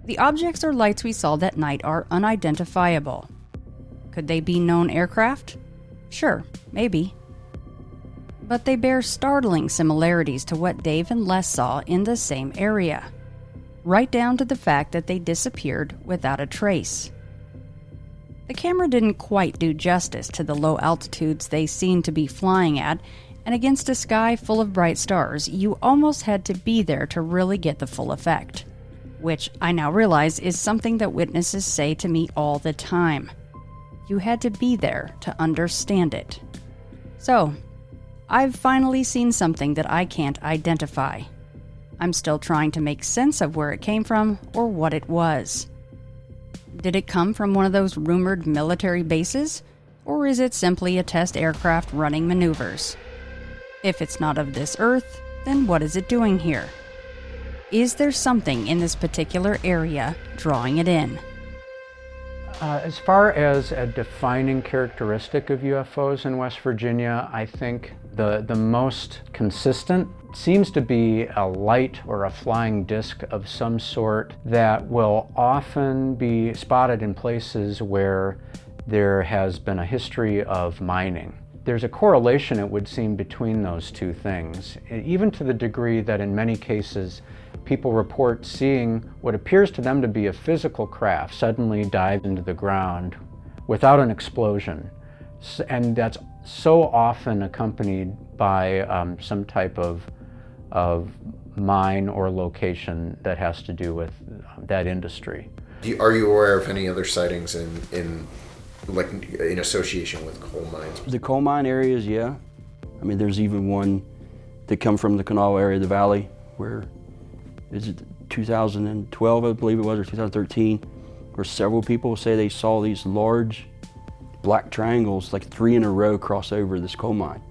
The objects or lights we saw that night are unidentifiable. Could they be known aircraft? Sure, maybe. But they bear startling similarities to what Dave and Les saw in the same area, right down to the fact that they disappeared without a trace. The camera didn't quite do justice to the low altitudes they seemed to be flying at, and against a sky full of bright stars, you almost had to be there to really get the full effect. Which I now realize is something that witnesses say to me all the time. You had to be there to understand it. So, I've finally seen something that I can't identify. I'm still trying to make sense of where it came from or what it was. Did it come from one of those rumored military bases? Or is it simply a test aircraft running maneuvers? If it's not of this Earth, then what is it doing here? Is there something in this particular area drawing it in? As far as a defining characteristic of UFOs in West Virginia, I think the most consistent seems to be a light or a flying disc of some sort that will often be spotted in places where there has been a history of mining. There's a correlation, it would seem, between those two things, even to the degree that in many cases people report seeing what appears to them to be a physical craft suddenly dive into the ground without an explosion. And that's so often accompanied by some type of mine or location that has to do with that industry. Are you aware of any other sightings in association with coal mines? The coal mine areas, yeah. I mean, there's even one that come from the Kanawha area of the valley where, is it 2012, I believe it was, or 2013, where several people say they saw these large black triangles, like 3 in a row, cross over this coal mine.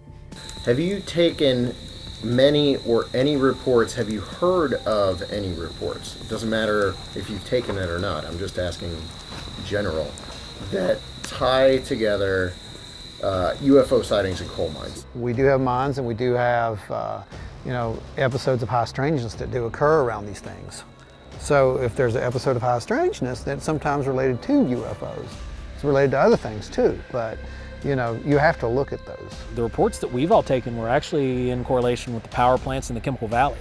Have you taken many or any reports? Have you heard of any reports? It doesn't matter if you've taken it or not. I'm just asking general, that tie together UFO sightings in coal mines. We do have mines, and we do have episodes of high strangeness that do occur around these things. So if there's an episode of high strangeness, that's sometimes related to UFOs. It's related to other things too, but you have to look at those. The reports that we've all taken were actually in correlation with the power plants in the Chemical Valley.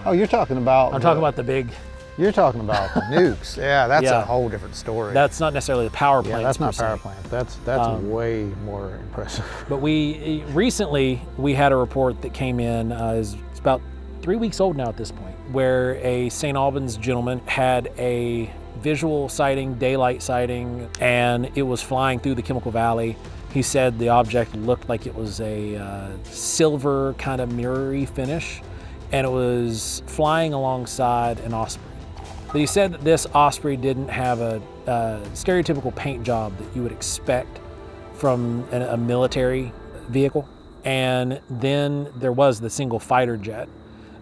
Oh, you're talking about... I'm talking about the big... You're talking about the nukes. Yeah, that's a whole different story. That's not necessarily the power plants. Yeah, that's not power plants. That's way more impressive. But we recently had a report that came in, it's about 3 weeks old now at this point, where a St. Albans gentleman had a visual sighting, daylight sighting, and it was flying through the Chemical Valley. He said the object looked like it was a silver kind of mirrory finish, and it was flying alongside an Osprey. But he said that this Osprey didn't have a stereotypical paint job that you would expect from a military vehicle. And then there was the single fighter jet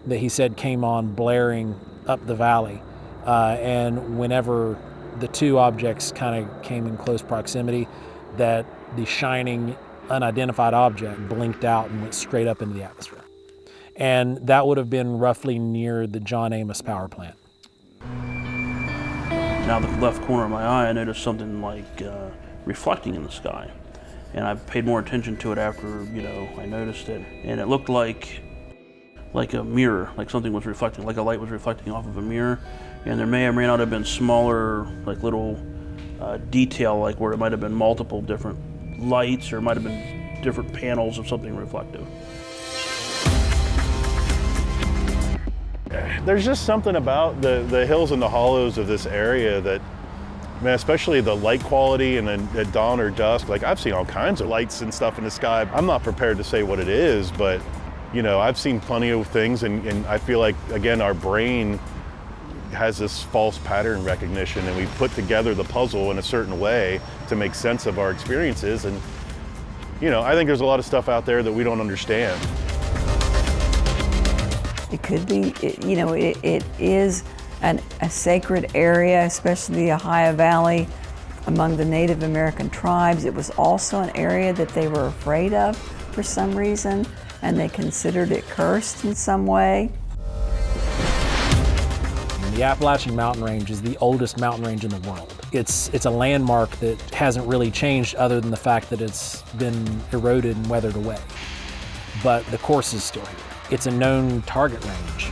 that he said came on blaring up the valley. And whenever the two objects kind of came in close proximity, that the shining unidentified object blinked out and went straight up into the atmosphere. And that would have been roughly near the John Amos power plant. Now the left corner of my eye, I noticed something like reflecting in the sky. And I paid more attention to it after, I noticed it. And it looked like a mirror, like something was reflecting, like a light was reflecting off of a mirror. And there may or may not have been smaller, like little detail, like where it might have been multiple different lights, or it might have been different panels of something reflective. There's just something about the hills and the hollows of this area that, especially the light quality, and then at dawn or dusk, like I've seen all kinds of lights and stuff in the sky. I'm not prepared to say what it is, but I've seen plenty of things, and I feel like, again, our brain has this false pattern recognition, and we put together the puzzle in a certain way to make sense of our experiences. And, I think there's a lot of stuff out there that we don't understand. It could be, it is a sacred area, especially the Ohio Valley, among the Native American tribes. It was also an area that they were afraid of for some reason, and they considered it cursed in some way. The Appalachian Mountain Range is the oldest mountain range in the world. It's a landmark that hasn't really changed other than the fact that it's been eroded and weathered away. But the course is still here. It's a known target range.